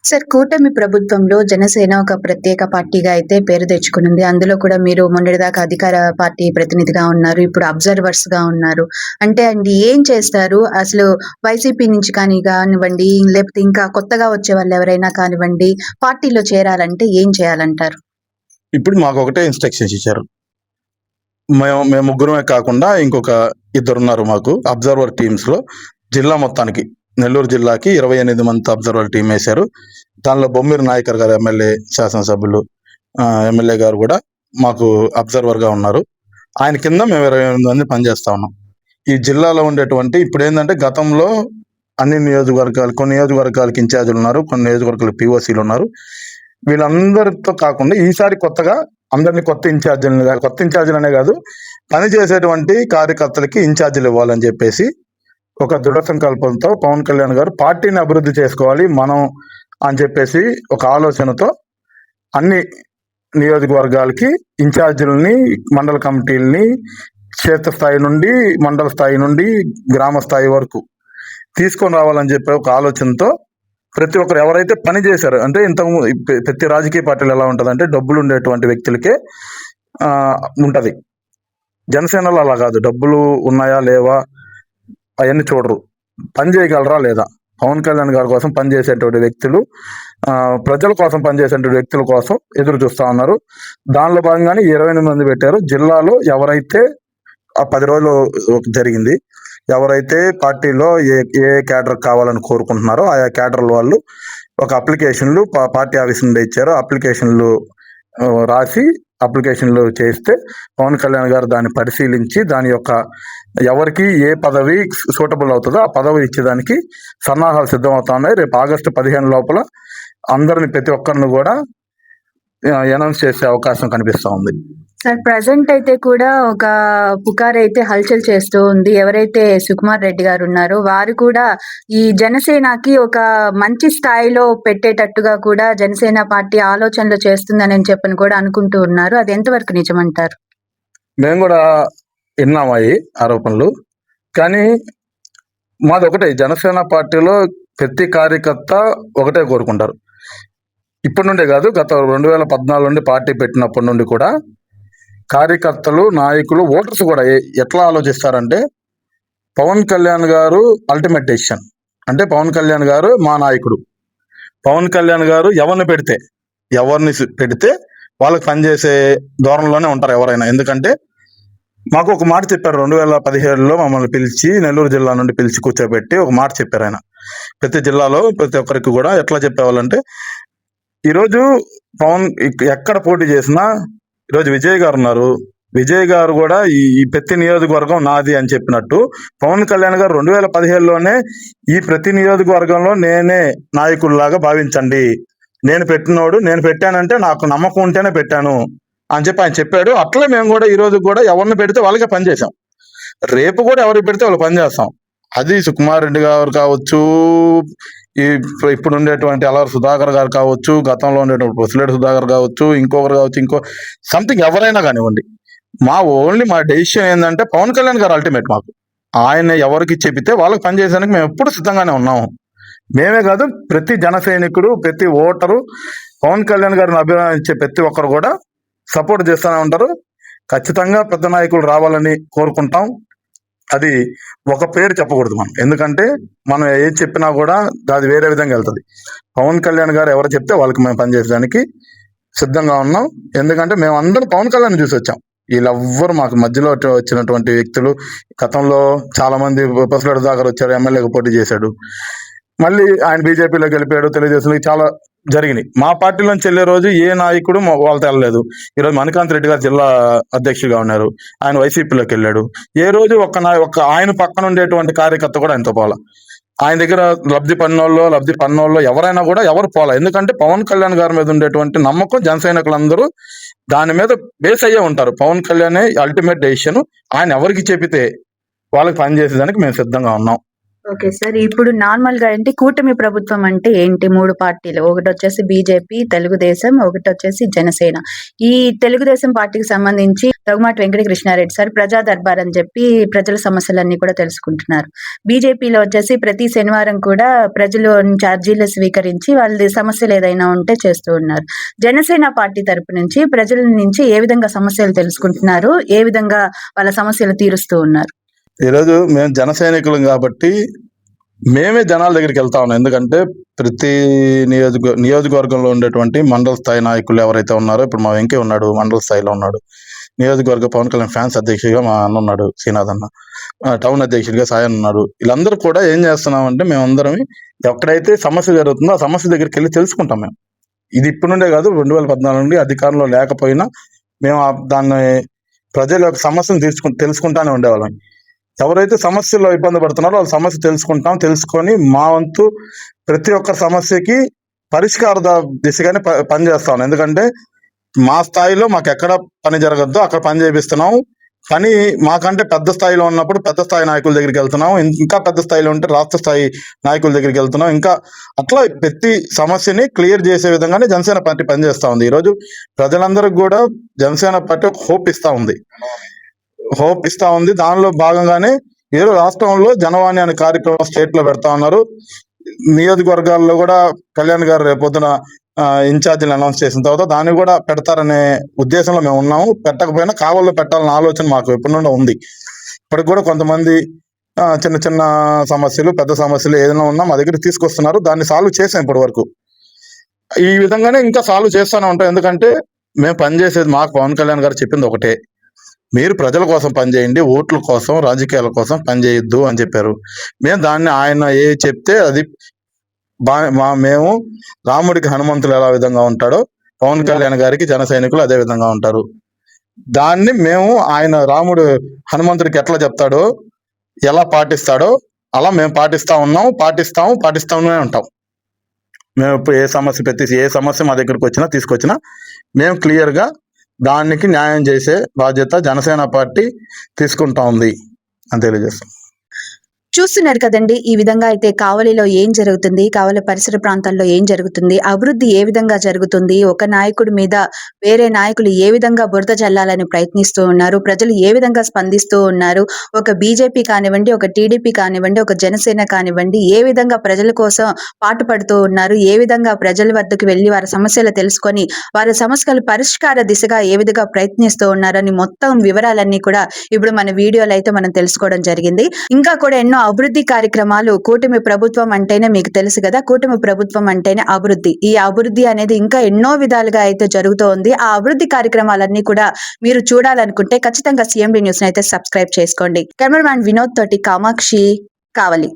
Sir, కూటమి ప్రభుత్వంలో జనసేన ఒక ప్రత్యేక పార్టీగా అయితే పేరు తెచ్చుకునింది. అందులో కూడా మీరు మొన్నటిదాకా అధికార పార్టీ ప్రతినిధిగా ఉన్నారు. ఇప్పుడు అబ్జర్వర్స్‌గా ఉన్నారు. అంటే అండి ఏం చేస్తారు? అసలు వైసీపీ నుంచి కానివ్వండి, లేకపోతే ఇంకా కొత్తగా వచ్చే వాళ్ళెవరైనా కానివ్వండి, పార్టీలో చేరాలంటే ఏం చేయాలంటారు? ఇప్పుడు మాకొకటే ఇన్‌స్ట్రక్షన్స్ ఇచ్చారు. మేము ముగ్గురమే కాకుండా ఇంకొక ఇద్దరున్నారు మాకు అబ్జర్వర్ టీమ్స్‌లో. జిల్లా మొత్తానికి నెల్లూరు జిల్లాకి 28 మంది అబ్జర్వర్ టీమ్ ఏశారు. దానిలో బొమ్మిరి నాయకర్ గారు ఎమ్మెల్యే, శాసనసభ్యులు, ఎమ్మెల్యే గారు కూడా మాకు అబ్జర్వర్‌గా ఉన్నారు. ఆయన కింద మేము 28 మంది పనిచేస్తా ఉన్నాం. ఈ జిల్లాలో ఉండేటువంటి ఇప్పుడేందంటే గతంలో అన్ని కొన్ని నియోజకవర్గాలకి ఇన్ఛార్జీలున్నారు. కొన్ని నియోజకవర్గాలకు పీఓసీలున్నారు. వీళ్ళందరితో కాకుండా ఈసారి కొత్తగా అందరినీ కొత్త ఇన్ఛార్జీలనే కాదు, పని చేసేటువంటి కార్యకర్తలకి ఇన్ఛార్జీలు ఇవ్వాలని చెప్పేసి ఒక దృఢ సంకల్పంతో పవన్ కళ్యాణ్ గారు పార్టీని అభివృద్ధి చేసుకోవాలి మనం అని చెప్పేసి ఒక ఆలోచనతో అన్ని నియోజకవర్గాలకి ఇన్ఛార్జీలని, మండల కమిటీలని క్షేత్రస్థాయి నుండి, మండల స్థాయి నుండి, గ్రామ స్థాయి వరకు తీసుకొని రావాలని చెప్పే ఒక ఆలోచనతో ప్రతి ఒక్కరు ఎవరైతే పని చేశారో, అంటే ఇంతకు ప్రతి రాజకీయ పార్టీలు ఎలా ఉంటుందంటే డబ్బులు ఉండేటువంటి వ్యక్తులకే ఉంటది. జనసేనలో అలా కాదు. డబ్బులు ఉన్నాయా లేవా అవన్నీ చూడరు. పని చేయగలరా లేదా. పవన్ కళ్యాణ్ గారి కోసం పనిచేసేటువంటి వ్యక్తులు, ప్రజల కోసం పనిచేసేటువంటి వ్యక్తుల కోసం ఎదురు చూస్తా ఉన్నారు. దానిలో భాగంగానే 28 మంది పెట్టారు. జిల్లాలో ఎవరైతే ఆ 10 రోజులు జరిగింది, ఎవరైతే పార్టీలో ఏ క్యాడర్ కావాలని కోరుకుంటున్నారో ఆయా క్యాడర్ల వాళ్ళు ఒక అప్లికేషన్లు పార్టీ ఆఫీస్ నుండి ఇచ్చారు. అప్లికేషన్లు రాసి అప్లికేషన్లు చేస్తే పవన్ కళ్యాణ్ గారు దాన్ని పరిశీలించి దాని యొక్క ఎవరికి ఏ పదవి సూటబుల్ అవుతుందో ఆ పదవి ఇచ్చేదానికి సన్నాహాలు సిద్ధమవుతా ఉన్నాయి. రేపు ఆగస్టు 15 లోపల అందరిని, ప్రతి ఒక్కరిని కూడా అనౌన్స్ చేసే అవకాశం కనిపిస్తా ఉంది. సార్, ప్రెజెంట్ అయితే కూడా ఒక పుకార్ అయితే హల్చల్ చేస్తూ ఉంది. ఎవరైతే సుకుమార్ రెడ్డి గారు ఉన్నారో వారు కూడా ఈ జనసేనకి ఒక మంచి స్థాయిలో పెట్టేటట్టుగా కూడా జనసేన పార్టీ ఆలోచనలు చేస్తుందని చెప్పని కూడా అనుకుంటూ ఉన్నారు. అది ఎంతవరకు నిజమంటారు? మేము కూడా విన్నామయ్యి ఆరోపణలు. కానీ మాది ఒకటే, జనసేన పార్టీలో ప్రతి కార్యకర్త ఒకటే కోరుకుంటారు. ఇప్పటి నుండే కాదు, గత 2014 నుండి పార్టీ పెట్టినప్పటి నుండి కూడా కార్యకర్తలు, నాయకులు, ఓటర్స్ కూడా ఎట్లా ఆలోచిస్తారంటే పవన్ కళ్యాణ్ గారు అల్టిమేట్ డెసిషన్. అంటే పవన్ కళ్యాణ్ గారు మా నాయకుడు. పవన్ కళ్యాణ్ గారు ఎవరిని పెడితే వాళ్ళకి పనిచేసే ధోరణిలోనే ఉంటారు ఎవరైనా. ఎందుకంటే మాకు ఒక మాట చెప్పారు 2017లో మమ్మల్ని పిలిచి, నెల్లూరు జిల్లా నుండి పిలిచి కూర్చోబెట్టి ఒక మాట చెప్పారు ఆయన. ప్రతి జిల్లాలో ప్రతి ఒక్కరికి కూడా ఎట్లా చెప్పేవాళ్ళంటే, ఈరోజు పవన్ ఎక్కడ పోటీ చేసినా, ఈరోజు విజయ్ గారు ఉన్నారు, విజయ్ గారు కూడా ఈ ప్రతి నియోజకవర్గం నాది అని చెప్పినట్టు పవన్ కళ్యాణ్ గారు 2017లోనే ఈ ప్రతి నియోజకవర్గంలో నేనే నాయకుల్లాగా భావించండి, నేను పెట్టానంటే నాకు నమ్మకం ఉంటేనే పెట్టాను అని చెప్పి ఆయన చెప్పాడు. అట్లే మేము కూడా ఈ రోజు కూడా ఎవరిని పెడితే వాళ్ళకే పనిచేసాం. రేపు కూడా ఎవరికి పెడితే వాళ్ళు పనిచేస్తాం. అది సుకుమార్ రెడ్డి గారు కావచ్చు, ఇప్పుడు ఉండేటువంటి అల్లరి సుధాకర్ గారు కావచ్చు, గతంలో ఉండేటువంటి పొసిలేటి సుధాకర్ కావచ్చు, ఇంకొకరు కావచ్చు, సంథింగ్ ఎవరైనా కానివ్వండి, మా డెసిషన్ ఏంటంటే పవన్ కళ్యాణ్ గారు అల్టిమేట్. మాకు ఆయన ఎవరికి చెబితే వాళ్ళకి పనిచేయడానికి మేము ఎప్పుడు సిద్ధంగానే ఉన్నాము. మేమే కాదు, ప్రతి జన సైనికుడు, ప్రతి ఓటరు పవన్ కళ్యాణ్ గారిని అభిమానించే ప్రతి ఒక్కరు కూడా సపోర్ట్ చేస్తూనే ఉంటారు. ఖచ్చితంగా పెద్ద నాయకులు రావాలని కోరుకుంటాం. అది ఒక పేరు చెప్పకూడదు మనం, ఎందుకంటే మనం ఏది చెప్పినా కూడా అది వేరే విధంగా వెళ్తుంది. పవన్ కళ్యాణ్ గారు ఎవరు చెప్తే వాళ్ళకి మేము పనిచేయడానికి సిద్ధంగా ఉన్నాం. ఎందుకంటే మేము అందరం పవన్ కళ్యాణ్ చూసి వచ్చాం. వీళ్ళెవ్వరు మాకు మధ్యలో వచ్చినటువంటి వ్యక్తులు. గతంలో చాలా మంది పొసిలేటి దాకా వచ్చారు, ఎమ్మెల్యేగా పోటీ చేశాడు, మళ్ళీ ఆయన బీజేపీలోకి వెళ్ళిపోయాడు, తెలుగుదేశంలో చాలా జరిగినాయి. మా పార్టీలోంచి వెళ్లే రోజు ఏ నాయకుడు వాళ్ళతో వెళ్ళలేదు. ఈరోజు మణికాంత్ రెడ్డి గారు జిల్లా అధ్యక్షుడిగా ఉన్నారు, ఆయన వైసీపీలోకి వెళ్ళాడు. ఏ రోజు ఒక్క ఆయన పక్కన ఉండేటువంటి కార్యకర్త కూడా ఆయనతో పోలా. ఆయన దగ్గర లబ్ధి పన్నోళ్ళు ఎవరైనా కూడా ఎవరు పోలా. ఎందుకంటే పవన్ కళ్యాణ్ గారి మీద ఉండేటువంటి నమ్మకం జన సైనికులందరూ దాని మీద బేస్ అయ్యే ఉంటారు. Pawan Kalyan ultimate decision. ఆయన ఎవరికి చెబితే వాళ్ళకి పనిచేసేదానికి మేము సిద్ధంగా ఉన్నాం. Okay sir. ఇప్పుడు నార్మల్‌గా అంటే కూటమి ప్రభుత్వం అంటే ఏంటి? 3 పార్టీలు. ఒకటొచ్చేసి బీజేపీ, తెలుగుదేశం, ఒకటొచ్చేసి జనసేన. ఈ తెలుగుదేశం పార్టీకి సంబంధించి దగ్గుమాటి వెంకట కృష్ణారెడ్డి సార్ ప్రజా దర్బార్ అని చెప్పి ప్రజల సమస్యలన్నీ కూడా తెలుసుకుంటున్నారు. బీజేపీలో వచ్చేసి ప్రతి శనివారం కూడా ప్రజలు నుంచి అర్జీలు స్వీకరించి వాళ్ళది సమస్యలు ఏదైనా ఉంటే చేస్తూ ఉన్నారు. జనసేన పార్టీ తరపు నుంచి ప్రజల నుంచి ఏ విధంగా సమస్యలు తెలుసుకుంటున్నారు? ఏ విధంగా వాళ్ళ సమస్యలు తీరుస్తూ ఉన్నారు? ఈరోజు మేము జన సైనికులం కాబట్టి మేమే జనాల దగ్గరికి వెళ్తా ఉన్నాం. ఎందుకంటే ప్రతి నియోజకవర్గంలో ఉండేటువంటి మండల స్థాయి నాయకులు ఎవరైతే ఉన్నారో, ఇప్పుడు మా వెంకీ ఉన్నాడు, మండల స్థాయిలో ఉన్నాడు. నియోజకవర్గ పవన్ కళ్యాణ్ ఫ్యాన్స్ అధ్యక్షుడిగా మా అన్న ఉన్నాడు, శ్రీనాథ్ అన్న. టౌన్ అధ్యక్షుడిగా సాయన్ ఉన్నాడు. వీళ్ళందరూ కూడా ఏం చేస్తున్నామంటే మేమందరం ఎక్కడైతే సమస్య జరుగుతుందో ఆ సమస్య దగ్గరికి వెళ్ళి తెలుసుకుంటాం. మేము ఇది ఇప్పటి నుండే కాదు, 2014 నుండి అధికారంలో లేకపోయినా మేము దాన్ని ప్రజల యొక్క సమస్యను తెలుసుకుంటానే ఉండేవాళ్ళం. ఎవరైతే సమస్యలో ఇబ్బంది పడుతున్నారో వాళ్ళ సమస్య తెలుసుకొని మా వంతు ప్రతి ఒక్క సమస్యకి పరిష్కార దిశగానే పనిచేస్తాం. ఎందుకంటే మా స్థాయిలో మాకు ఎక్కడ పని జరగద్దో అక్కడ పని చేపిస్తున్నాం. కానీ మాకంటే పెద్ద స్థాయిలో ఉన్నప్పుడు పెద్ద స్థాయి నాయకుల దగ్గరికి వెళ్తున్నాం. ఇంకా పెద్ద స్థాయిలో ఉంటే రాష్ట్ర స్థాయి నాయకుల దగ్గరికి వెళ్తున్నాం. ఇంకా అట్లా ప్రతి సమస్యని క్లియర్ చేసే విధంగానే జనసేన పార్టీ పనిచేస్తా ఉంది. ఈరోజు ప్రజలందరికీ కూడా జనసేన పార్టీ ఒక హోప్ ఇస్తా ఉంది. దానిలో భాగంగానే ఏదో రాష్ట్రంలో జనవాణి అనే కార్యక్రమం స్టేట్ లో పెడతా ఉన్నారు. నియోజకవర్గాల్లో కూడా కళ్యాణ్ గారు రేపొద్దున ఇన్ఛార్జీలు అనౌన్స్ చేసిన తర్వాత దాన్ని కూడా పెడతారనే ఉద్దేశంలో మేము ఉన్నాము. పెట్టకపోయినా కావల్లో పెట్టాలన్న ఆలోచన మాకు ఎప్పటి నుండో ఉంది. ఇప్పటికి కూడా కొంతమంది చిన్న చిన్న సమస్యలు, పెద్ద సమస్యలు ఏదైనా ఉన్నా మా దగ్గర తీసుకొస్తున్నారు. దాన్ని సాల్వ్ చేసాం ఇప్పటి వరకు. ఈ విధంగానే ఇంకా సాల్వ్ చేస్తూనే ఉంటాం. ఎందుకంటే మేము పనిచేసేది, మాకు పవన్ కళ్యాణ్ గారు చెప్పింది ఒకటే, మీరు ప్రజల కోసం పనిచేయండి, ఓట్ల కోసం రాజకీయాల కోసం పనిచేయొద్దు అని చెప్పారు. మేము దాన్ని ఆయన ఏ చెప్తే అది మేము రాముడికి హనుమంతులు ఎలా విధంగా ఉంటాడో పవన్ కళ్యాణ్ గారికి జన సైనికులు అదే విధంగా ఉంటారు. దాన్ని మేము ఆయన రాముడు హనుమంతుడికి ఎట్లా చెప్తాడో, ఎలా పాటిస్తాడో అలా మేము పాటిస్తానే ఉంటాం. మేము ఇప్పుడు ఏ సమస్య మా దగ్గరకు తీసుకొచ్చినా మేము క్లియర్ గా దానికి న్యాయం చేసే బాధ్యత జనసేన పార్టీ తీసుకుంటా ఉంది అని తెలియజేస్తాం. చూస్తున్నారు కదండి. ఈ విధంగా అయితే కావలిలో ఏం జరుగుతుంది, కావలి పరిసర ప్రాంతాల్లో ఏం జరుగుతుంది, అభివృద్ధి ఏ విధంగా జరుగుతుంది, ఒక నాయకుడి మీద వేరే నాయకులు ఏ విధంగా బురద చల్లాలని ప్రయత్నిస్తూ ఉన్నారు, ప్రజలు ఏ విధంగా స్పందిస్తూ ఉన్నారు, ఒక బీజేపీ కానివ్వండి, ఒక టీడీపీ కానివ్వండి, ఒక జనసేన కానివ్వండి, ఏ విధంగా ప్రజల కోసం పాటుపడుతూ ఉన్నారు, ఏ విధంగా ప్రజల వద్దకు వెళ్ళి వారి సమస్యలు తెలుసుకొని వారి సమస్యల పరిష్కార దిశగా ఏ విధంగా ప్రయత్నిస్తూ ఉన్నారని మొత్తం వివరాలన్నీ కూడా ఇప్పుడు మన వీడియోలో అయితే మనం తెలుసుకోవడం జరిగింది. ఇంకా కూడా ఎన్నో అభివృద్ధి కార్యక్రమాలు, కూటమి ప్రభుత్వం అంటేనే మీకు తెలుసు కదా, కూటమి ప్రభుత్వం అంటేనే అభివృద్ధి. ఈ అభివృద్ధి అనేది ఇంకా ఎన్నో విధాలుగా అయితే జరుగుతోంది. ఆ అభివృద్ధి కార్యక్రమాలన్నీ కూడా మీరు చూడాలనుకుంటే ఖచ్చితంగా CMD న్యూస్ అయితే సబ్స్క్రైబ్ చేసుకోండి. కెమెరామ్యాన్ వినోద్ తోటి కామాక్షి, కావలి.